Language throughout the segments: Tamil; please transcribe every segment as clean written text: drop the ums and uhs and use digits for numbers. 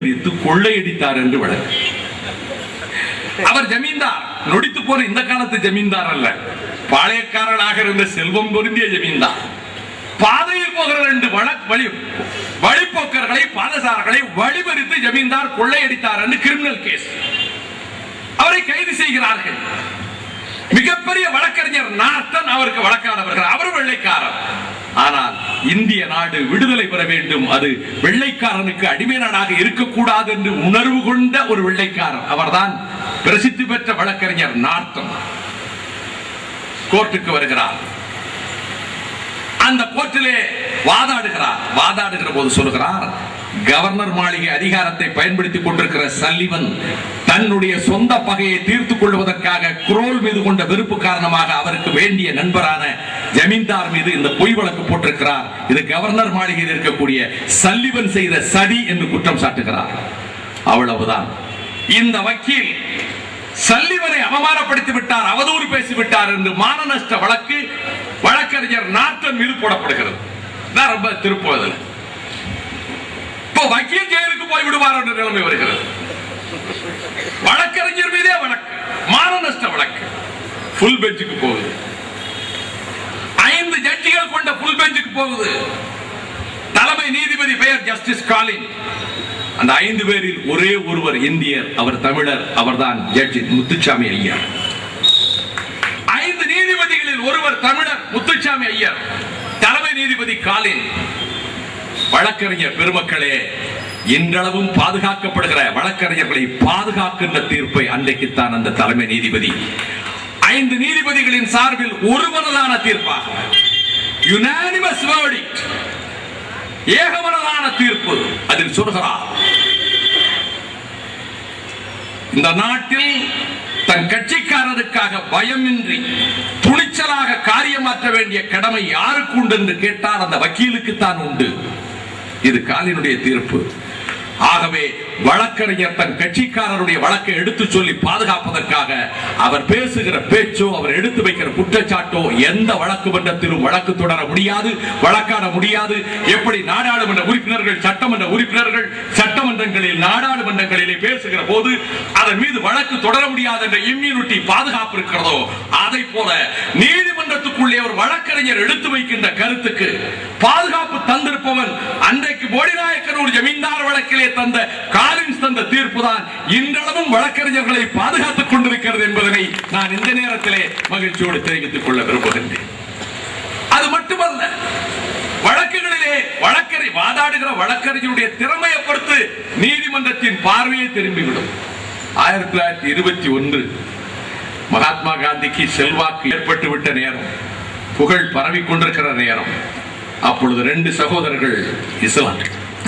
கொள்ளையடித்தார் என்று வழக்கு. அவர் ஜமீன்தார், நொடித்து போற இந்த காலத்து ஜமீன்தார் அல்ல, பாளையக்காரர்களாக இருந்த செல்வம் பொருந்திய ஜமீன்தார். பாதையில் போகிற ரெண்டு வழிப்போக்கர்களை பாதசாரர்களை வழிபறித்து ஜமீன்தார் கொள்ளையடித்தார் என்று கிரிமினல் கேஸ். அவரை கைது செய்கிறார்கள். மிகப்பெரிய வழக்கறிஞர் நார்டன் அவருக்கு வழக்காடவர்கள். அவர் வெள்ளைக்காரர். ஆனால் இந்திய நாடு விடுதலை பெற வேண்டும், அது வெள்ளைக்காரனுக்கு அடிமை நாடாக இருக்கக்கூடாது என்று உணர்வு கொண்ட ஒரு வெள்ளைக்காரர். அவர்தான் பிரசித்தி பெற்ற வழக்கறிஞர் நார்டன். கோர்ட்டுக்கு வருகிறார். அந்த கோர்ட்டிலே வாதாடுகிற போது சொல்கிறார், கவர்னர் மாளிகை அதிகாரத்தை பயன்படுத்திக் கொண்டிருக்கிற சல்லிவன் தன்னுடைய சொந்த பகையை தீர்த்துக் கொள்வதற்காக குரோல் மீது கொண்ட வெறுப்பு காரணமாக அவருக்கு வேண்டிய நண்பரான ஜமீன்தார் மீது இந்த பொய் வழக்கு போட்டிருக்கிறார். இது கவர்னர் மாளிகையில் இருக்கக்கூடிய சல்லிவன் செய்த சதி என்று குற்றம் சாட்டுகிறார். அவ்வளவுதான். இந்த வக்கீல் சல்லிவனை அவமானப்படுத்தி விட்டார், அவதூறு பேசிவிட்டார் என்று மான நஷ்ட வழக்கு வழக்கறிஞர் நார்டன் மீது போடப்படுகிறது. ரொம்ப திருப்புவதில் இப்போ வக்கீல் ஜெயிலுக்கு போய் விடுவார் என்ற நிலைமை வருகிறது. வழக்கறிஞர் மீதே வழக்கு, மான நஷ்ட வழக்கு. புல் பெஞ்சுக்கு போகுது. 5 ஜட்ஜிகள் கொண்ட புல் பெஞ்சுக்கு போகுது. தலைமை நீதிபதி பெயர் ஜஸ்டிஸ் காலின். அந்த 5 பேரில் ஒரே ஒருவர் இந்தியர், அவர் தமிழர், அவர்தான் ஜட்ஜி முத்துசாமி ஐயர். 5 நீதிபதிகளில் ஒருவர் தமிழர், முத்துசாமி ஐயர். தலைமை நீதிபதி காலின். வழக்கறிஞர் பெருமக்களே, இன்றளவும் பாதுகாக்கப்படுகிற வழக்கறிஞர்களை பாதுகாக்கின்ற தீர்ப்பை அன்றைக்குத்தான் அந்த தலைமை நீதிபதி 5 நீதிபதிகளின் சார்பில் ஒருமனதான தீர்ப்பாக, யுனானிமஸ் வெர்டிக்ட், ஏகமனதான தீர்ப்பு அதில் சொல்கிறார், இந்த நாட்டில் தன் கட்சிக்காரருக்காக பயமின்றி துணிச்சலாக காரியமாற்ற வேண்டிய கடமை யாருக்கு உண்டு என்று கேட்டால் அந்த வக்கீலுக்கு தான் உண்டு. இது காலினுடைய தீர்ப்பு. ஆகவே வழக்கறிஞர் தன் கட்சிக்காரருடைய வழக்கை எடுத்து சொல்லி பாதுகாப்பதற்காக அவர் பேசுகிற பேச்சோ, அவர் எடுத்து வைக்கிற குற்றச்சாட்டோ எந்த வழக்கு மன்றத்திலும் வழக்கு தொடர முடியாது, வழக்காட முடியாது. எப்படி நாடாளுமன்ற உறுப்பினர்கள், சட்டமன்ற உறுப்பினர்கள் சட்டமன்றங்களில் நாடாளுமன்றங்களிலே பேசுகிற போது அதன் மீது வழக்கு தொடர முடியாது என்ற இம்யூனிட்டி பாதுகாப்பு இருக்கிறதோ, அதை போல நீதிமன்றத்துக்குள்ளே ஒரு வழக்கறிஞர் எடுத்து வைக்கின்ற கருத்துக்கு பாதுகாப்பு தந்திருப்பவன் அன்றைக்கு போடிநாயக்கனூர் ஜமீன்தார் வழக்கிலே தந்த காலின்ஸ் தந்த தீர்ப்புதான் இன்றளவும் வழக்கறிஞர்களை பாதுகாத்துக் கொண்டிருக்கிறது என்பதனை நான் இந்த நேரத்திலே மகிழ்ச்சியோடு தெரிவித்துக் கொள்ள விரும்புகின்றேன். அது மட்டுமல்ல, வழக்குகளிலே வாதாடுகிற வழக்கறிஞருடைய திறமையை பொறுத்து நீதிமன்றத்தின் பார்வையை திரும்பிவிடும். 1921 மகாத்மா காந்திக்கு செல்வாக்கு ஏற்பட்டு விட்ட நேரம், புகழ் பரவி கொண்டிருக்கிற நேரம். அப்பொழுது 2 சகோதரர்கள்,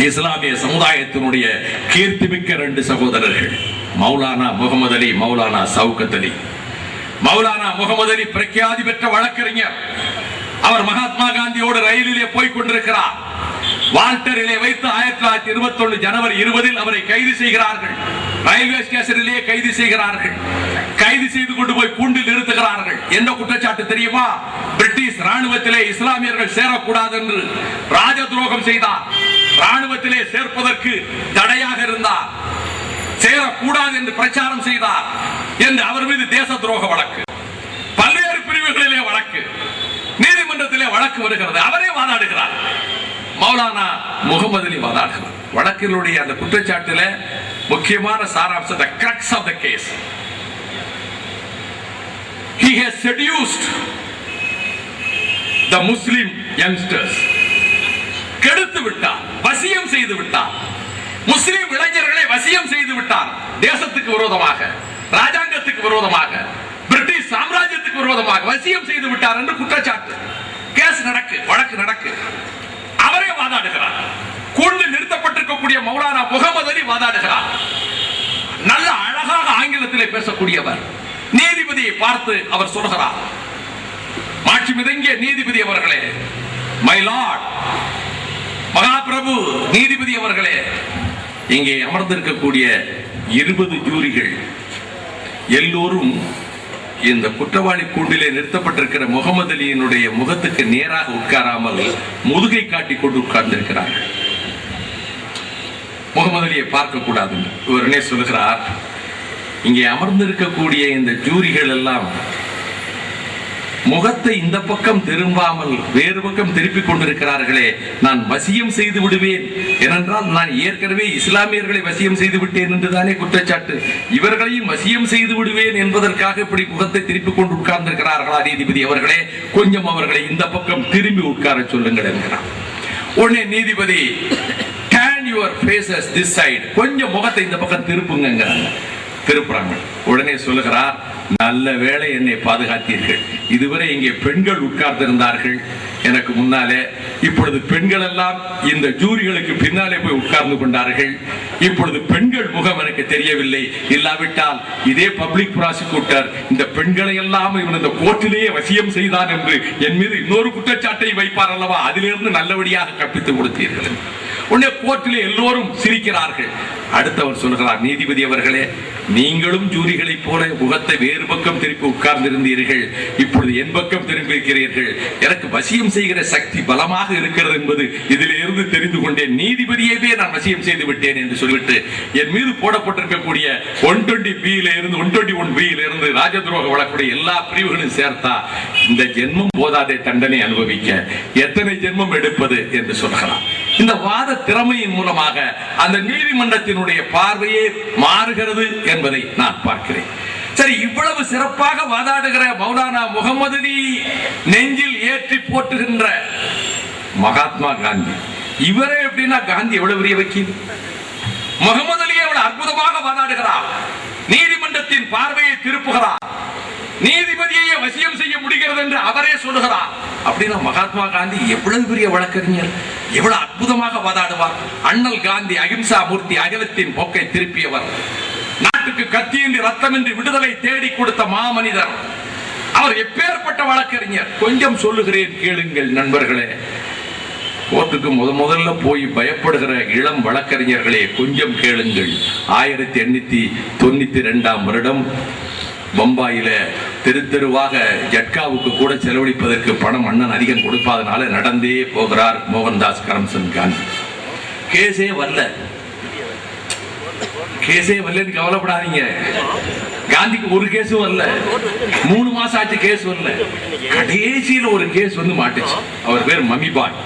இஸ்லாமிய சமுதாயத்தினுடைய கீர்த்திமிக்க 2 சகோதரர்கள், மௌலானா முகமது அலி, மௌலானா சவுகத் அலி. மௌலானா முகமது அலி பிரఖ్యాதி பெற்ற வழக்கறிஞர். அவர் மகாத்மா காந்தியோடு ரயிலிலே போய் கொண்டிருக்கிறார். வால்டரிலே வைத்து 1921 ஜனவரி 20 அவரை கைது செய்கிறார்கள். ரயில்வே ஸ்டேஷனிலே கைது செய்கிறார்கள். கைது செய்து கொண்டு போய் கூண்டில் நிறுத்துகிறார்கள். என்ன குற்றச்சாட்டு தெரியுமா? பிரிட்டிஷ் ராணுவத்திலே இஸ்லாமியர்கள் சேரக்கூடாது என்று ராஜ துரோகம் செய்தார். ராணுவத்திலே சேர்ப்பதற்கு தடையாக இருந்தார். சேரக்கூடாது என்று பிரச்சாரம் செய்தார் என்று அவர் மீது தேச துரோக வழக்கு, பல்வேறு பிரிவுகளிலே வழக்கு, நீதிமன்றத்திலே வழக்கு வருகிறது. அவரே வாதாடுகிறார். மௌலானா முகமது அலி வாதாடுகிறார். வழக்கினுடைய அந்த குற்றச்சாட்டில் முக்கியமான சாராம்சம், the crux of the case, he has seduced the Muslim youngsters. கெடுத்து விட்டார், வசியம் செய்து விட்டார். முஸ்லிம் இளைஞர்களை வசியம் செய்து விட்டார். தேசத்துக்கு விரோதமாக, ராஜாங்கத்துக்கு விரோதமாக, பிரிட்டிஷ் சாம்ராஜ்யத்துக்கு விரோதமாக வசியம் செய்து விட்டார் என்று குற்றச்சாட்டு. கேஸ் நடக்கு, வழக்கு நடக்கு. அவரே வாதாடுகிறார். கூண்டில் நிறுத்தப்பட்டிருக்கக்கூடிய மௌலானா முகமது அலி வாதாடுகிறார். நல்ல அழகாக ஆங்கிலத்திலே பேசக்கூடியவர். நீதிபதியை பார்த்து அவர் சொல்கிறார், மாட்சி மிதங்கிய நீதிபதி அவர்களே, மை லார்ட், மகாபிரபு நீதிபதி அவர்களே, இங்கே அமர்ந்திருக்கக்கூடிய 20 ஜூரிகள் எல்லோரும் இந்த குற்றவாளி கூண்டிலே நிறுத்தப்பட்டிருக்கிற முகமது அலியினுடைய முகத்துக்கு நேராக உட்காராமல் முதுகை காட்டிக் கொண்டு உட்கார்ந்திருக்கிறார்கள். முகமது அலியை பார்க்க கூடாது. இவருனே சொல்லுகிறார், இங்கே அமர்ந்திருக்கக்கூடிய இந்த ஜூரிகள் எல்லாம் முகத்தை இந்த பக்கம் திரும்பாமல் வேறு பக்கம் திருப்பிக் கொண்டிருக்கிறார்களே, நான் வசியம் செய்து விடுவேன். ஏனென்றால் நான் ஏற்கனவே இஸ்லாமியர்களை வசியம் செய்து விட்டேன் என்றுதானே குற்றச்சாட்டு. இவர்களையும் வசியம் செய்து விடுவேன் என்பதற்காக இப்படி முகத்தை திருப்பிக் கொண்டு உட்கார்ந்திருக்கிறார்களா நீதிபதி அவர்களே, கொஞ்சம் அவர்களை இந்த பக்கம் திரும்பி உட்கார சொல்லுங்கள் என்கிறார். உடனே நீதிபதி, turn your faces this side, கொஞ்சம் முகத்தை இந்த பக்கம் திருப்புங்க. திருப்புறாங்க. உடனே சொல்லுகிறார், நல்ல வேளை என்னை பாதுகாத்தீர்கள். இதுவரை இங்கே பெண்கள் உட்கார்ந்திருந்தார்கள் எனக்கு முன்னாலே, இப்பொழுது பெண்கள் எல்லாம் இந்த ஜூரிகளுக்கு பின்னாலே போய் உட்கார்ந்து கொண்டார்கள். இப்பொழுது பெண்கள் முகம் எனக்கு தெரியவில்லை. இல்லாவிட்டால் இதே பப்ளிக் ப்ராசிக்யூட்டர் இந்த பெண்களை எல்லாம் இவன் இந்த கோர்ட்டிலேயே வசியம் செய்தான் என்று என் மீது இன்னொரு குற்றச்சாட்டை வைப்பார் அல்லவா, அதிலிருந்து நல்லபடியாக கற்பித்து கொடுத்தீர்கள். உடனே கோர்ட்டிலே எல்லோரும் சிரிக்கிறார்கள். அடுத்தவர் சொல்கிறார், நீதிபதி அவர்களே, நீங்களும் ஜூரிகளை போல முகத்தை வேறு பக்கம் திருப்பி உட்கார்ந்திருந்தீர்கள், இப்பொழுது என் பக்கம் திரும்பி இருக்கிறீர்கள். எனக்கு வசியம் செய்கிற சக்தி பலமாக இருக்கிறது என்பது இதிலிருந்து தெரிந்து கொண்டேன். நீதிபதியவே நான் வசியம் செய்து விட்டேன் என்று சொல்லிவிட்டு என் மீது போடப்பட்டிருக்கக்கூடிய 120B இருந்து 121B இருந்து ராஜதுரோக வழக்குடைய எல்லா பிரிவுகளும் சேர்த்தா இந்த ஜென்மம் போதாதே தண்டனை அனுபவிக்க, எத்தனை ஜென்மம் எடுப்பது என்று சொல்கிறார். இந்த வாத திறமையின் மூலமாக அந்த நீதிமன்றத்தினுடைய பார்வையே மாறுகிறது என்பதை நான் பார்க்கிறேன். சரி, இவ்வளவு சிறப்பாக வாதாடுகிற மௌலானா முகமது அலி நெஞ்சில் ஏற்றி போட்டுகின்ற மகாத்மா காந்தி, இவரே எப்படின்னா காந்தி எவ்வளவு பெரிய வக்கீல், முகமது அலி எவ்வளவு அற்புதமாக வாதாடுகிறார், நீதிமன்றத்தின் பார்வையை திருப்புகிறார், நீதிபதியை வசியம் செய்ய முடிகிறது என்று அவரே சொல்லுகிறார். அப்படின்னா மகாத்மா காந்தி எவ்வளவு பெரிய வழக்கறிஞர், எவ்வளவு அற்புதமாக வாதாடுவார். அண்ணல் காந்தி அகிம்சா மூர்த்தி, அகிலத்தின் போக்கை திருப்பியவர், நாட்டுக்கு கத்தியின்றி ரத்தமின்றி விடுதலை தேடி கொடுத்த மாமனிதர். அவர் எப்பேற்பட்ட வழக்கறிஞர். கொஞ்சம் சொல்லுகிறேன் கேளுங்கள் நண்பர்களே. கோர்ட்டுக்கு முதல்ல போய் பயப்படுகிற இளம் வழக்கறிஞர்களே, கொஞ்சம் கேளுங்கள். 1892ஆம் வருடம் பம்பாயில தெரு தெருவாக ஜட்காவுக்கு கூட செலவழிப்பதற்கு பணம் அண்ணன் அதிகம் கொடுப்பதனால நடந்தே போகிறார் மோகன்தாஸ் கரம்சந்த் காந்தி. கேஸே வரலன்னு கவலைப்படாதீங்க. காந்திக்கு ஒரு கேஸும் வரல, 3 மாசம் ஆச்சு கேஸ் வரல. கடைசியில் ஒரு கேஸ் வந்து மாட்டுச்சு. அவர் பேர் மமிபாய்,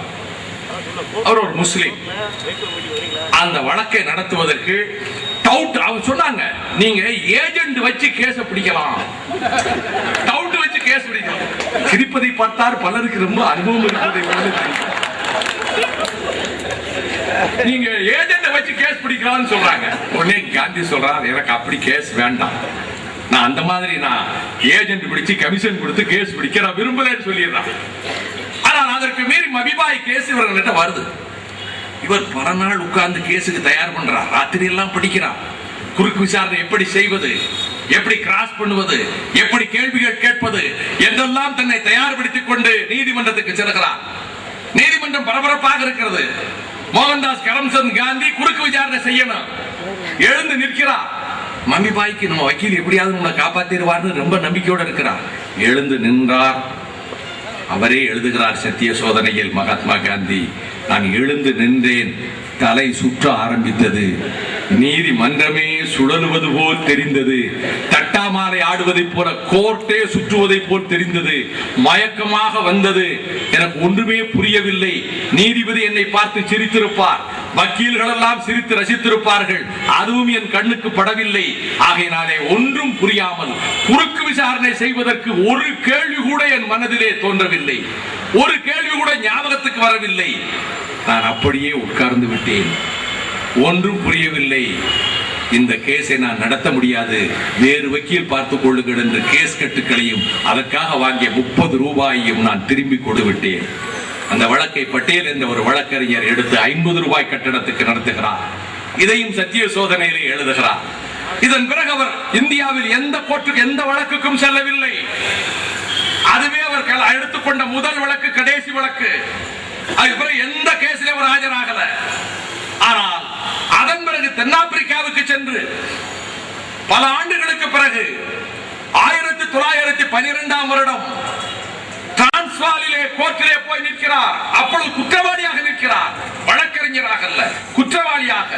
அவர் ஒரு முஸ்லிம். அந்த வழக்கை நடத்துவதற்கு அவர் சொன்னாங்க, நீங்க ஏஜென்ட் வச்சு கேஸ் பிடிக்கலாம், டவுட் வச்சு கேஸ் பிடிக்கலாம். சிரிப்பதை பார்த்தார் பலருக்கு ரொம்ப அனுபவம் இருப்பதை போல தெரியும். நீங்க ஏஜென்ட் வச்சு கேஸ் பிடிக்கலாம்னு சொல்றாங்க. உடனே காந்தி சொல்றார், எனக்கு அப்படி கேஸ் வேண்டாம், நான் அந்த மாதிரி நான் ஏஜென்ட் பிடிச்சு கமிஷன் கொடுத்து கேஸ் பிடிக்க நான் விரும்பலன்னு சொல்லிடுறான். ஆனால் அதற்கு மீறி மபிபாய் கேஸ் இவர்கிட்ட வருது. இவர் பல நாள் உட்கார்ந்து கேஸுக்கு தயார் பண்றார், ராத்திரி எல்லாம் படிக்கிறார். குறுக்கு விசாரணை எப்படி செய்வது, எப்படி கிராஸ் பண்ணுவது, எப்படி கேள்விகள் கேட்பது என்றெல்லாம் தன்னை தயார்படுத்திக் கொண்டு நீதிமன்றத்துக்கு செல்கிறார். நீதிமன்றம் பரபரப்பாக இருக்கிறது. மோகன்தாஸ் கரம்சந்த் காந்தி குறுக்கு விசாரணை செய்யணும். எழுந்து நிற்கிறார். மம்மிபாய்க்கு நம்ம வக்கீல் எப்படியாவது நம்மளை காப்பாத்திடுவார்னு ரொம்ப நம்பிக்கையோடு இருக்கிறார். எழுந்து நின்றார். அவரே எழுதுகிறார் சத்திய சோதனையில், மகாத்மா காந்தி, நான் எழுந்து நின்றேன், தலை சுற்ற ஆரம்பித்தது, நீதிமன்றமே சுழலுவது போல் தெரிந்தது, தட்டாமாலை ஆடுவதை போல கோர்ட்டே சுற்றுவதை போல் தெரிந்தது, மயக்கமாக வந்தது, எனக்கு ஒன்றுமே புரியவில்லை. நீதிபதி என்னை பார்த்து சிரித்திருப்பார், வக்கீல்கள் எல்லாம் சிரித்து ரசித்திருப்பார்கள், அதுவும் என் கண்ணுக்கு படவில்லை. ஆகையினாலே ஒன்றும் புரியாமல் குறுக்கு விசாரணை செய்வதற்கு ஒரு கேள்வி கூட என் மனதிலே தோன்றவில்லை, ஒரு கேள்வி கூட ஞாபகத்துக்கு வரவில்லை. நான் அப்படியே உட்கார்ந்து விட்டேன். ஒன்றும் புரியவில்லை. இந்த கேஸை நான் நடத்த முடியாது, வேறு வக்கீல் பார்த்துக் கொள்ளுங்கள் என்று கேஸ் கட்டுக்களையும் அதற்காக வாங்கிய 30 ரூபாயையும் நான் திரும்பி கொண்டு விட்டேன். அந்த வழக்கை பட்டேல் என்ற ஒரு வழக்கறிஞர் எடுத்து 50 ரூபாய் கட்டணத்துக்கு நடத்துகிறார். இதையும் சத்திய சோதனையிலே எழுதுகிறார். இதன் பிறகு அவர் இந்தியாவில் எந்த கோர்ட்டுக்கு எந்த வழக்குக்கும் செல்லவில்லை. அதுவே அவர் எடுத்துக்கொண்ட முதல் வழக்கு, கடைசி வழக்கு. அதுக்கு பிறகு எந்த கேஸிலும் அவர் ஆஜராகல. ஆனால் அதன் பிறகு தென்னாப்பிரிக்காவுக்கு சென்று பல ஆண்டுகளுக்கு பிறகு 1912ஆம் வருடம் டிரான்ஸ்வாலிலே கோர்ட்டிலே போய் நிற்கிறார். அப்பொழுது குற்றவாளியாக நிற்கிறார், வழக்கறிஞராக அல்ல, குற்றவாளியாக.